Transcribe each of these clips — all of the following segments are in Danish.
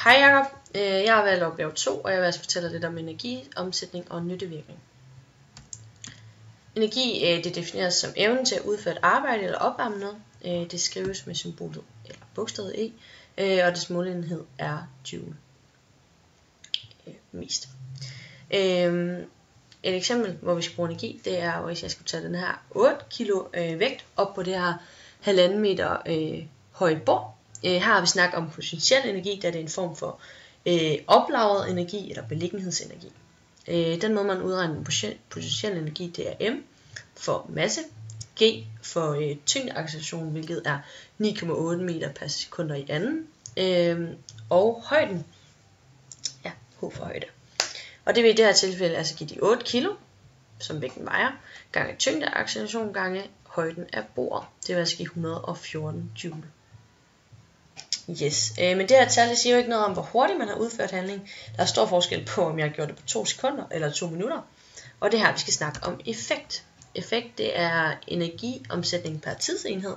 Hej Jacob, jeg har valgt opgave 2, og jeg vil altså fortælle lidt om energiomsætning og nyttevirkning. Energi det defineres som evnen til at udføre et arbejde eller opvarme noget. Det skrives med symbolet eller bogstavet E, og dets måleenhed er joule. Mest. Et eksempel, hvor vi skal bruge energi, det er, hvis jeg skulle tage den her 8 kilo vægt op på det her 1,5 meter høje bord. Her har vi snakket om potentiel energi, da det er en form for oplagret energi eller beliggenhedsenergi. Den måde man udregner potentiel energi, det er M for masse, G for tyngdeacceleration, hvilket er 9,8 meter per sekund i anden, og højden, ja, H for højde. Og det vil i det her tilfælde altså give de 8 kilo, som vægten vejer, gange tyngdeacceleration gange højden af bordet. Det vil altså give 114 joule. Yes, men det her tal siger jo ikke noget om, hvor hurtigt man har udført handling. Der er stor forskel på, om jeg har gjort det på 2 sekunder eller 2 minutter. Og det her, vi skal snakke om effekt. Effekt, det er energiomsætning per tidsenhed.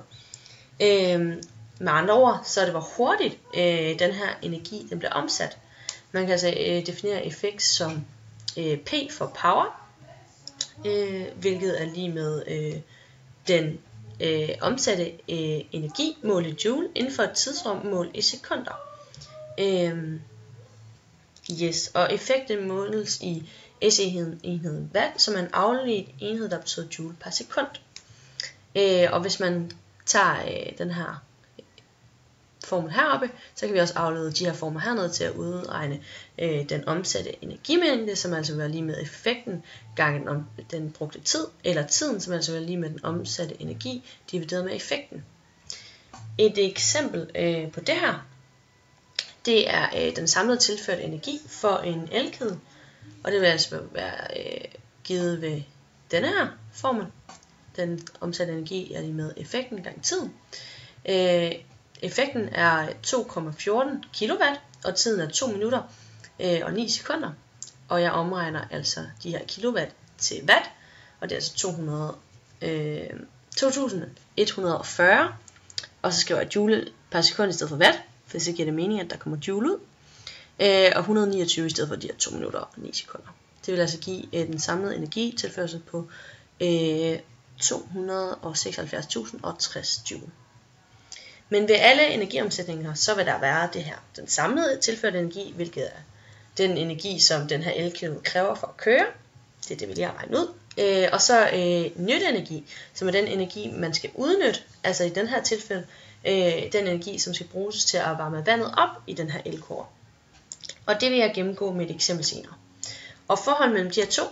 Med andre ord, så er det, hvor hurtigt den her energi den bliver omsat. Man kan altså definere effekt som P for power, hvilket er lige med den omsatte energi målt i joule inden for et tidsrum målt i sekunder. Yes, og effekten måles i S-enheden watt, som er en afledt enhed, der betyder joule per sekund. Og hvis man tager den her formel heroppe, så kan vi også aflede de her formler hernede til at udregne den omsatte energimængde, som altså vil være lige med effekten gange den brugte tid, eller tiden, som altså vil være lige med den omsatte energi, divideret med effekten. Et eksempel på det her, det er den samlede tilførte energi for en elkedel, og det vil altså være givet ved denne her formel. Den omsatte energi er lige med effekten gange tiden. Effekten er 2,14 kW, og tiden er 2 minutter og 9 sekunder. Og jeg omregner altså de her kilowatt til watt, og det er altså 2140. Og så skriver jeg joule per sekund i stedet for watt, for så giver det mening, at der kommer joule ud. Og 129 i stedet for de her 2 minutter og 9 sekunder. Det vil altså give den samlede energitilførsel på 276.060 joule. Men ved alle energiomsætninger, så vil der være det her, den samlede tilførte energi, hvilket er den energi, som den her elkedel kræver for at køre. Det er det, vi lige har regnet ud. Og så nytteenergi, som er den energi, man skal udnytte, altså i den her tilfælde, den energi, som skal bruges til at varme vandet op i den her elkår. Og det vil jeg gennemgå med et eksempel senere. Og forholdet mellem de her to,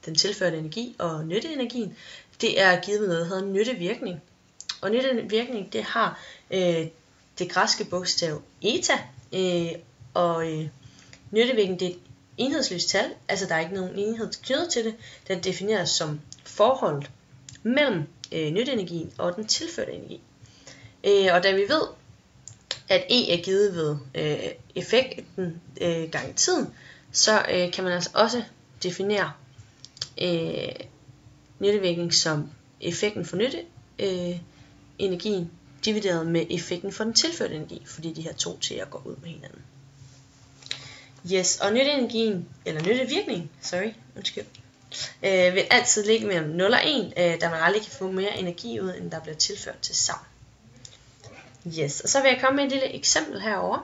den tilførte energi og nytteenergien, det er givet med noget, der hedder nyttevirkning. Og nyttevirkning, det har det græske bogstav eta, og nyttevirkning, det er et enhedsløst tal, altså der er ikke nogen enhed knyttet til det, der defineres som forholdet mellem nytteenergien og den tilførte energi. Og da vi ved, at E er givet ved effekten gange tiden, så kan man altså også definere nyttevirkning som effekten for nytteenergien divideret med effekten for den tilførte energi, fordi de her to t'er går ud med hinanden. Yes, og nytteenergien, eller nyttevirkning, vil altid ligge mellem 0 og 1, da man aldrig kan få mere energi ud, end der bliver tilført til sammen. Yes, og så vil jeg komme med et lille eksempel herovre.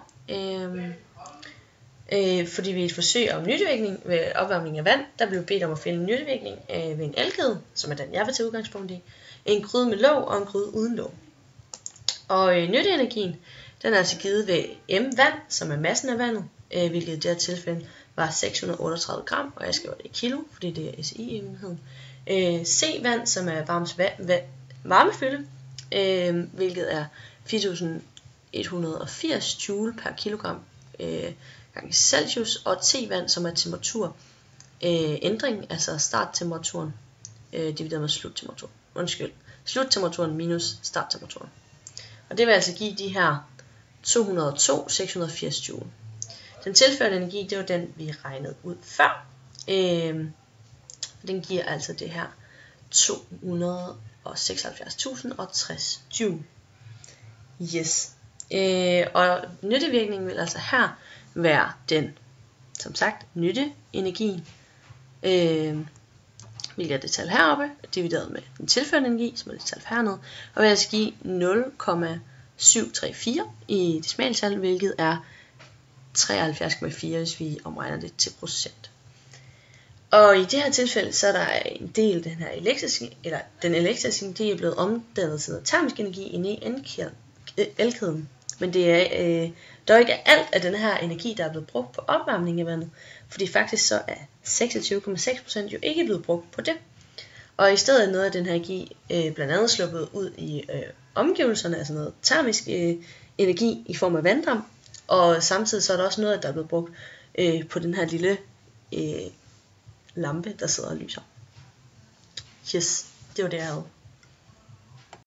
Fordi vi er et forsøg om nyttevirkning ved opvarmning af vand, der blev bedt om at finde en nyttevirkning ved en elkedel, som er den jeg vil tage udgangspunkt i, en gryde med låg og en gryde uden låg. Og nytteenergien, den er altså givet ved M vand, som er massen af vandet, hvilket i det her tilfælde var 638 gram, og jeg skriver det i kilo, fordi det er SI-enheden. C vand, som er varmefylde, hvilket er 4180 joule per kilogram gange Celsius, og T-vand, som er temperatur ændring, altså starttemperaturen divideret med sluttemperaturen. Sluttemperaturen minus starttemperaturen. Og det vil altså give de her 680 joule. Den tilførte energi, det var den, vi regnede ud før. Den giver altså det her 276.060 joule. Yes. Og nyttevirkningen vil altså her være den, som sagt, nytteenergien, hvilket er det tal heroppe, divideret med den tilførte energi, som er det tal hernede, og vil altså give 0,734 i decimaltal, hvilket er 73,4, hvis vi omregner det til procent. Og i det her tilfælde, så er der en del af den her den elektriske energi er blevet omdannet til termisk energi inde i elkæden. Men det er dog ikke alt af den her energi, der er blevet brugt på opvarmning af vandet, fordi faktisk så er 26,6% jo ikke blevet brugt på det. Og i stedet er noget af den her energi blandt andet sluppet ud i omgivelserne, altså noget termisk energi i form af vanddamp, og samtidig så er der også noget, der er blevet brugt på den her lille lampe, der sidder og lyser. Yes, det var det, jeg havde.